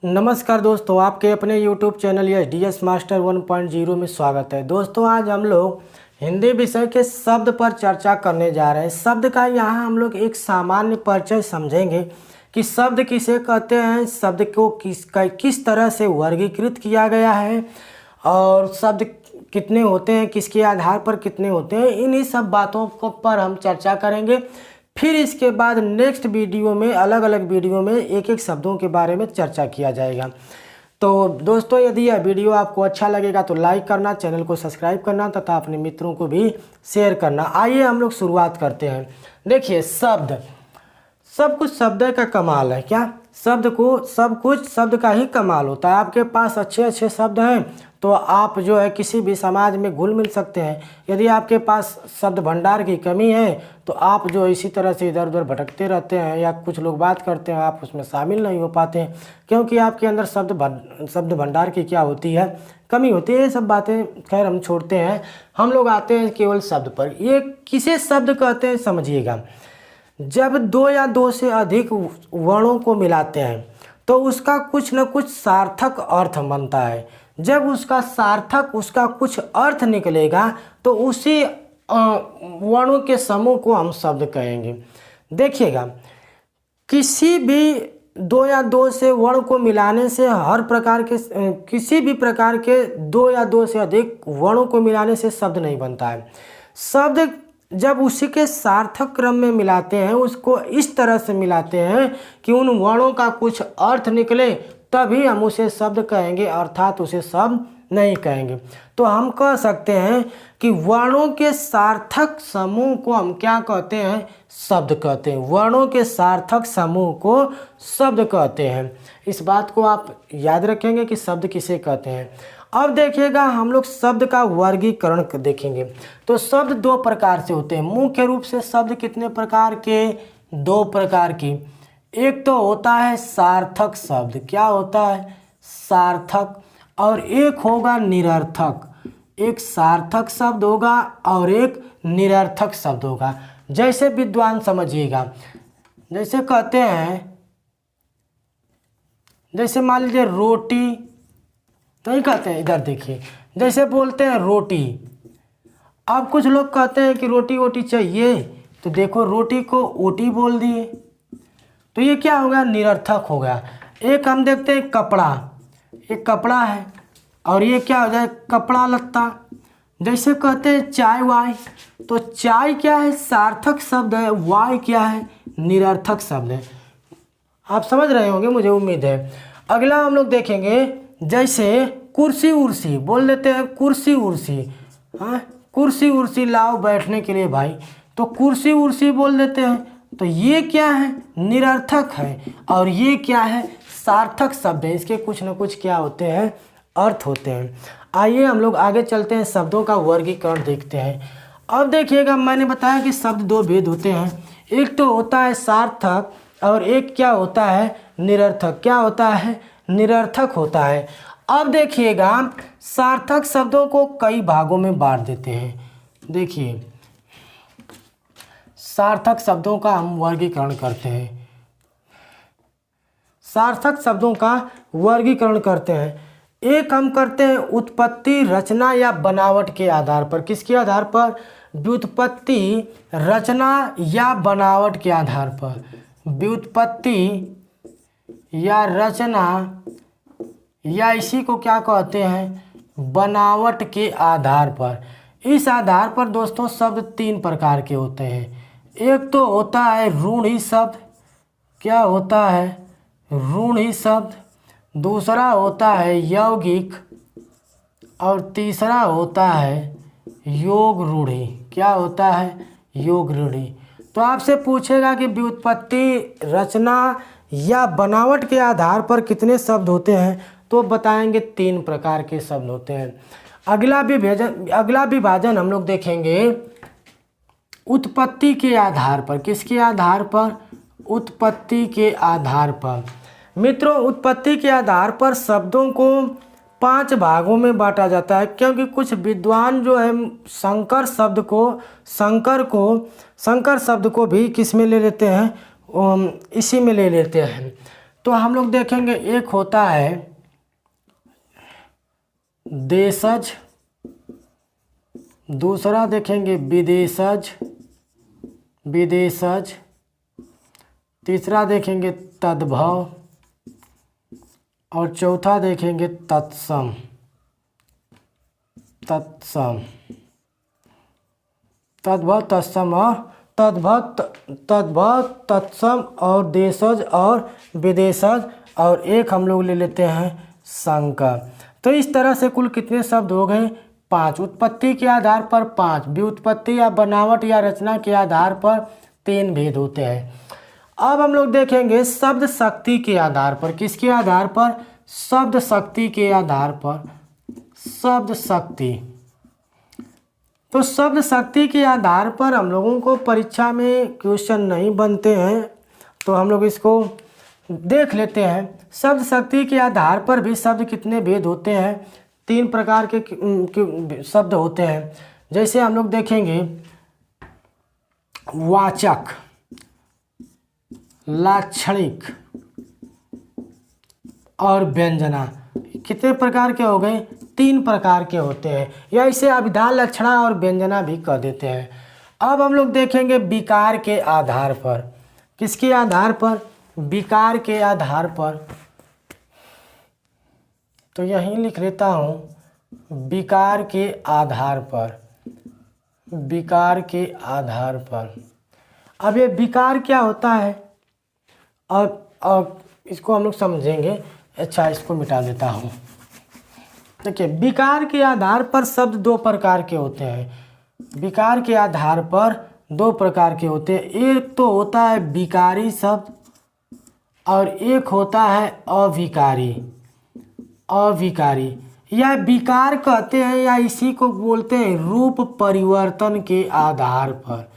नमस्कार दोस्तों, आपके अपने YouTube चैनल DS मास्टर 1.0 में स्वागत है। दोस्तों आज हम लोग हिंदी विषय के शब्द पर चर्चा करने जा रहे हैं। शब्द का यहाँ हम लोग एक सामान्य परिचय समझेंगे कि शब्द किसे कहते हैं, शब्द को किस तरह से वर्गीकृत किया गया है और शब्द कितने होते हैं, किसके आधार पर कितने होते हैं, इन्हीं सब बातों को पर हम चर्चा करेंगे। फिर इसके बाद नेक्स्ट वीडियो में अलग अलग वीडियो में एक एक शब्दों के बारे में चर्चा किया जाएगा। तो दोस्तों यदि यह वीडियो आपको अच्छा लगेगा तो लाइक करना, चैनल को सब्सक्राइब करना तथा अपने मित्रों को भी शेयर करना। आइए हम लोग शुरुआत करते हैं। देखिए शब्द, सब कुछ शब्द का कमाल है। क्या सब कुछ शब्द का ही कमाल होता है। आपके पास अच्छे अच्छे शब्द हैं तो आप जो है किसी भी समाज में घुल मिल सकते हैं। यदि आपके पास शब्द भंडार की कमी है तो आप जो इसी तरह से इधर उधर भटकते रहते हैं या कुछ लोग बात करते हैं, आप उसमें शामिल नहीं हो पाते हैं क्योंकि आपके अंदर शब्द भंडार की क्या होती है, कमी होती है। ये सब बातें खैर हम छोड़ते हैं, हम लोग आते हैं केवल शब्द पर। ये किसे शब्द कहते हैं समझिएगा। जब दो या दो से अधिक वर्णों को मिलाते हैं तो उसका कुछ न कुछ सार्थक अर्थ बनता है। जब उसका कुछ अर्थ निकलेगा तो उसी वर्णों के समूह को हम शब्द कहेंगे। देखिएगा, किसी भी दो या दो से वर्ण को मिलाने से किसी भी प्रकार के दो या दो से अधिक वर्णों को मिलाने से शब्द नहीं बनता है। शब्द जब उसी के सार्थक क्रम में मिलाते हैं, उसको इस तरह से मिलाते हैं कि उन वर्णों का कुछ अर्थ निकले, तभी हम उसे शब्द कहेंगे, अर्थात उसे शब्द नहीं कहेंगे। तो हम कह सकते हैं कि वर्णों के सार्थक समूह को हम क्या कहते हैं, शब्द कहते हैं। वर्णों के सार्थक समूह को शब्द कहते हैं। इस बात को आप याद रखेंगे कि शब्द किसे कहते हैं। अब देखिएगा, हम लोग शब्द का वर्गीकरण देखेंगे। तो शब्द दो प्रकार से होते हैं। मुख्य रूप से शब्द कितने प्रकार के, दो प्रकार की। एक तो होता है सार्थक शब्द। क्या होता है, सार्थक। और एक होगा निरर्थक। एक सार्थक शब्द होगा और एक निरर्थक शब्द होगा। जैसे विद्वान समझिएगा, जैसे कहते हैं, जैसे मान लीजिए रोटी, तो नहीं कहते हैं, इधर देखिए, जैसे बोलते हैं रोटी। अब कुछ लोग कहते हैं कि रोटी वोटी चाहिए, तो देखो रोटी को ओटी बोल दिए, तो ये क्या हो गया, निरर्थक हो गया। एक हम देखते हैं कपड़ा, एक कपड़ा है और ये क्या हो जाए, कपड़ा लत्ता। जैसे कहते हैं चाय वाय, तो चाय क्या है, सार्थक शब्द है, वाय क्या है, निरर्थक शब्द है। आप समझ रहे होंगे, मुझे उम्मीद है। अगला हम लोग देखेंगे, जैसे कुर्सी उर्सी बोल देते हैं, कुर्सी उर्सी। हाँ, कुर्सी उर्सी लाओ बैठने के लिए भाई, तो कुर्सी उर्सी बोल देते हैं। तो ये क्या है, निरर्थक है, और ये क्या है, सार्थक शब्द है। इसके कुछ न कुछ क्या होते हैं, अर्थ होते हैं। आइए हम लोग आगे चलते हैं, शब्दों का वर्गीकरण देखते हैं। अब देखिएगा, मैंने बताया कि शब्द दो भेद होते हैं। एक तो होता है सार्थक और एक क्या होता है, निरर्थक। क्या होता है, निरर्थक होता है। अब देखिएगा, सार्थक शब्दों को कई भागों में बांट देते हैं। देखिए, सार्थक शब्दों का हम वर्गीकरण करते हैं। सार्थक शब्दों का वर्गीकरण करते हैं। एक हम करते हैं उत्पत्ति, रचना या बनावट के आधार पर। किसके आधार पर, व्युत्पत्ति, रचना या बनावट के आधार पर। व्युत्पत्ति या रचना या इसी को क्या कहते हैं, बनावट के आधार पर। इस आधार पर दोस्तों शब्द तीन प्रकार के होते हैं। एक तो होता है रूढ़ि शब्द। क्या होता है, रूढ़ि शब्द। दूसरा होता है यौगिक और तीसरा होता है योग रूढ़ि। क्या होता है, योग रूढ़ि। तो आपसे पूछेगा कि व्युत्पत्ति, रचना या बनावट के आधार पर कितने शब्द होते हैं, तो बताएंगे तीन प्रकार के शब्द होते हैं। अगला विभाजन हम लोग देखेंगे उत्पत्ति के आधार पर। किसके आधार पर, उत्पत्ति के आधार पर। मित्रों, उत्पत्ति के आधार पर शब्दों को 5 भागों में बांटा जाता है, क्योंकि कुछ विद्वान जो है संकर शब्द को भी किस में ले लेते हैं, इसी में ले लेते हैं। तो हम लोग देखेंगे एक होता है देशज, दूसरा देखेंगे विदेशज, विदेशज, तीसरा देखेंगे तद्भव और चौथा देखेंगे तत्सम, तत्सम, तद्भव तत्सम और तद्भव तत्सम और देशज और विदेशज, और एक हम लोग ले लेते हैं संकर। तो इस तरह से कुल कितने शब्द हो गए? 5। उत्पत्ति के आधार पर 5, व्युत्पत्ति या बनावट या रचना के आधार पर 3 भेद होते हैं। अब हम लोग देखेंगे शब्द शक्ति के आधार पर। किसके आधार पर? शब्द शक्ति के आधार पर, शब्द शक्ति। तो शब्द शक्ति के आधार पर हम लोगों को परीक्षा में क्वेश्चन नहीं बनते हैं, तो हम लोग इसको देख लेते हैं। शब्द शक्ति के आधार पर भी शब्द कितने भेद होते हैं? 3 प्रकार के शब्द होते हैं। जैसे हम लोग देखेंगे वाचक, लाक्षणिक और व्यंजना। कितने प्रकार के हो गए? 3 प्रकार के होते हैं, या इसे अभिधा, लक्षणा और व्यंजना भी कह देते हैं। अब हम लोग देखेंगे विकार के आधार पर। किसके आधार पर? विकार के आधार पर। तो यहीं लिख लेता हूँ विकार के आधार पर, विकार के आधार पर। अब ये विकार क्या होता है? अब इसको हम लोग समझेंगे। अच्छा, इसको मिटा देता हूँ। देखिए, विकार के आधार पर शब्द 2 प्रकार के होते हैं। विकार के आधार पर 2 प्रकार के होते हैं। एक तो होता है विकारी शब्द और एक होता है अविकारी। अविकारी या विकार कहते हैं, या इसी को बोलते हैं रूप परिवर्तन के आधार पर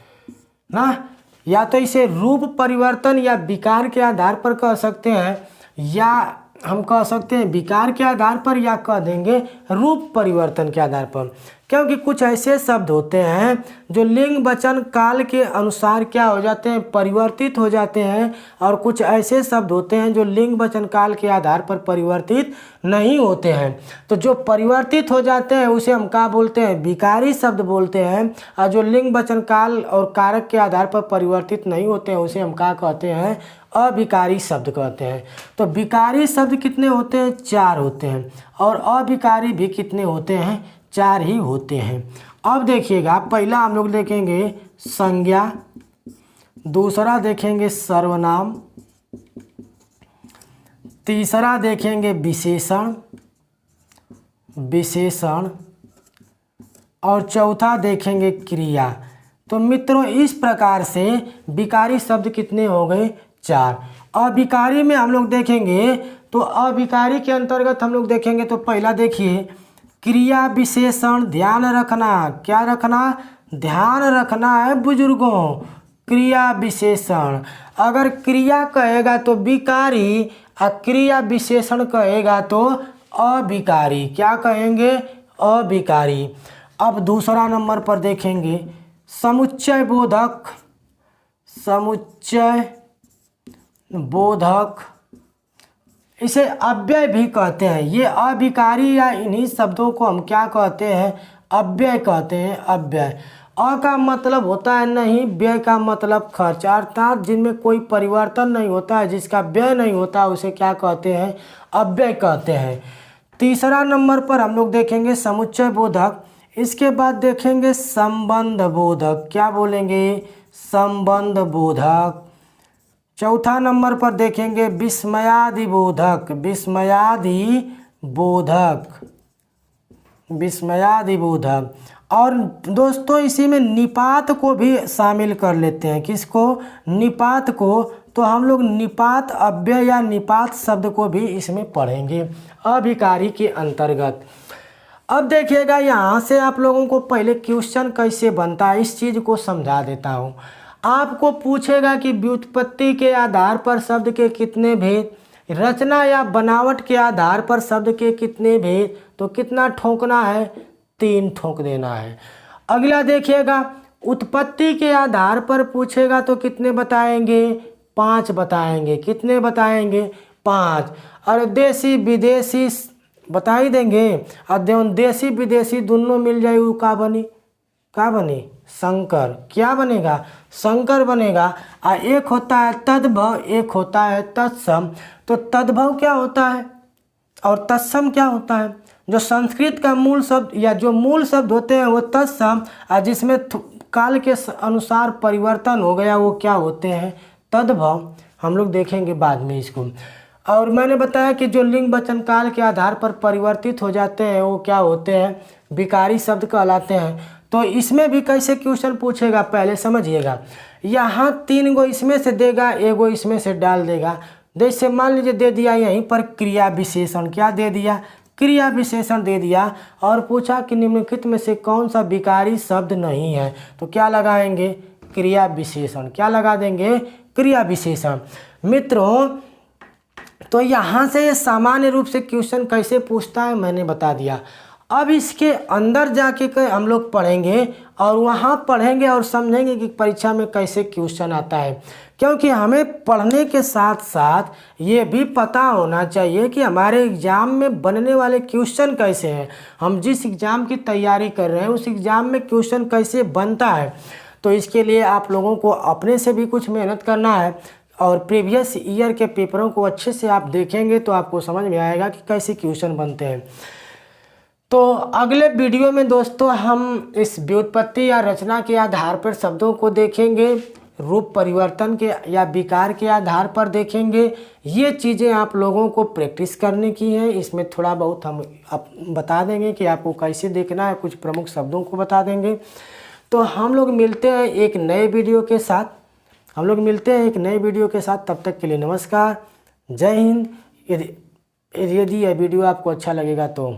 ना। या तो इसे रूप परिवर्तन या विकार के आधार पर कह सकते हैं, या हम कह सकते हैं विकार के आधार पर, या कह देंगे रूप परिवर्तन के आधार पर। क्योंकि कुछ ऐसे शब्द होते हैं जो लिंग वचन काल के अनुसार क्या हो जाते हैं? परिवर्तित हो जाते हैं, और कुछ ऐसे शब्द होते हैं जो लिंग वचन काल के आधार पर परिवर्तित नहीं होते हैं। तो जो परिवर्तित हो जाते हैं उसे हम क्या बोलते हैं? विकारी शब्द बोलते हैं। और जो लिंग वचन काल और कारक के आधार पर परिवर्तित नहीं होते हैं उसे हम क्या कहते हैं? अविकारी शब्द कहते हैं। तो विकारी शब्द कितने होते हैं? 4 होते हैं, और अविकारी भी कितने होते हैं? 4 ही होते हैं। अब देखिएगा, पहला हम लोग देखेंगे संज्ञा, दूसरा देखेंगे सर्वनाम, तीसरा देखेंगे विशेषण, विशेषण, और चौथा देखेंगे क्रिया। तो मित्रों, इस प्रकार से विकारी शब्द कितने हो गए? 4। अविकारी में हम लोग देखेंगे, तो अविकारी के अंतर्गत हम लोग देखेंगे तो पहला देखिए क्रिया विशेषण। ध्यान रखना, क्या रखना? ध्यान रखना है बुजुर्गों। क्रिया विशेषण, अगर क्रिया कहेगा तो विकारी और क्रिया विशेषण कहेगा तो अविकारी। क्या कहेंगे? अविकारी। अब दूसरा नंबर पर देखेंगे समुच्चय बोधक, समुच्चय बोधक, इसे अव्यय भी कहते हैं। ये अविकारी या इन्हीं शब्दों को हम क्या कहते हैं? अव्यय कहते हैं। अव्यय। अ का मतलब होता है नहीं, व्यय का मतलब खर्च, अर्थात जिनमें कोई परिवर्तन नहीं होता है, जिसका व्यय नहीं होता, उसे क्या कहते हैं? अव्यय कहते हैं। तीसरा नंबर पर हम लोग देखेंगे समुच्चय बोधक। इसके बाद देखेंगे संबंध बोधक। क्या बोलेंगे? संबंध बोधक। चौथा नंबर पर देखेंगे विस्मयादि बोधक, विस्मयादि बोधक, विस्मयादि बोधक। और दोस्तों, इसी में निपात को भी शामिल कर लेते हैं। किसको? निपात को। तो हम लोग निपात अव्यय या निपात शब्द को भी इसमें पढ़ेंगे अविकारी के अंतर्गत। अब देखिएगा, यहाँ से आप लोगों को पहले क्वेश्चन कैसे बनता है इस चीज़ को समझा देता हूँ। आपको पूछेगा कि व्युत्पत्ति के आधार पर शब्द के कितने भेद, रचना या बनावट के आधार पर शब्द के कितने भेद, तो कितना ठोकना है? 3 ठोक देना है। अगला देखिएगा, उत्पत्ति के आधार पर पूछेगा तो कितने बताएंगे? 5 बताएंगे। कितने बताएंगे? 5। और देसी विदेशी बता ही देंगे। और देसी विदेशी दोनों मिल जाए वो का बनी, क्या बने, संकर। क्या बनेगा, संकर बनेगा। और एक होता है तद्भव, एक होता है तत्सम। तो तद्भव क्या होता है और तत्सम क्या होता है। जो संस्कृत का मूल शब्द या जो मूल शब्द होते हैं वो तत्सम, और जिसमें काल के अनुसार परिवर्तन हो गया वो क्या होते हैं, तद्भव। हम लोग देखेंगे बाद में इसको। और मैंने बताया कि जो लिंग वचन काल के आधार पर परिवर्तित हो जाते हैं वो क्या होते हैं, विकारी शब्द कहलाते हैं। तो इसमें भी कैसे क्वेश्चन पूछेगा पहले समझिएगा। यहाँ 3 गो इसमें से देगा, 1 गो इसमें से डाल देगा। जैसे मान लीजिए दे दिया यहीं पर क्रिया विशेषण, क्या दे दिया, क्रिया विशेषण दे दिया। और पूछा कि निम्नलिखित में से कौन सा विकारी शब्द नहीं है, तो क्या लगाएंगे, क्रिया विशेषण। क्या लगा देंगे, क्रिया विशेषण। मित्रों तो यहाँ से ये सामान्य रूप से क्वेश्चन कैसे पूछता है मैंने बता दिया। अब इसके अंदर जाके हम लोग पढ़ेंगे और वहाँ पढ़ेंगे और समझेंगे कि परीक्षा में कैसे क्वेश्चन आता है। क्योंकि हमें पढ़ने के साथ साथ ये भी पता होना चाहिए कि हमारे एग्ज़ाम में बनने वाले क्वेश्चन कैसे हैं। हम जिस एग्ज़ाम की तैयारी कर रहे हैं उस एग्ज़ाम में क्वेश्चन कैसे बनता है। तो इसके लिए आप लोगों को अपने से भी कुछ मेहनत करना है और प्रीवियस ईयर के पेपरों को अच्छे से आप देखेंगे तो आपको समझ में आएगा कि कैसे क्वेश्चन बनते हैं। तो अगले वीडियो में दोस्तों हम इस व्युत्पत्ति या रचना के आधार पर शब्दों को देखेंगे, रूप परिवर्तन के या विकार के आधार पर देखेंगे। ये चीज़ें आप लोगों को प्रैक्टिस करने की हैं। इसमें थोड़ा बहुत हम बता देंगे कि आपको कैसे देखना है, कुछ प्रमुख शब्दों को बता देंगे। तो हम लोग मिलते हैं एक नए वीडियो के साथ, तब तक के लिए नमस्कार, जय हिंद। यदि यह वीडियो आपको अच्छा लगेगा तो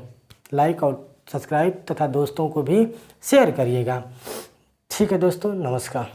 लाइक और सब्सक्राइब तथा दोस्तों को भी शेयर करिएगा। ठीक है दोस्तों, नमस्कार।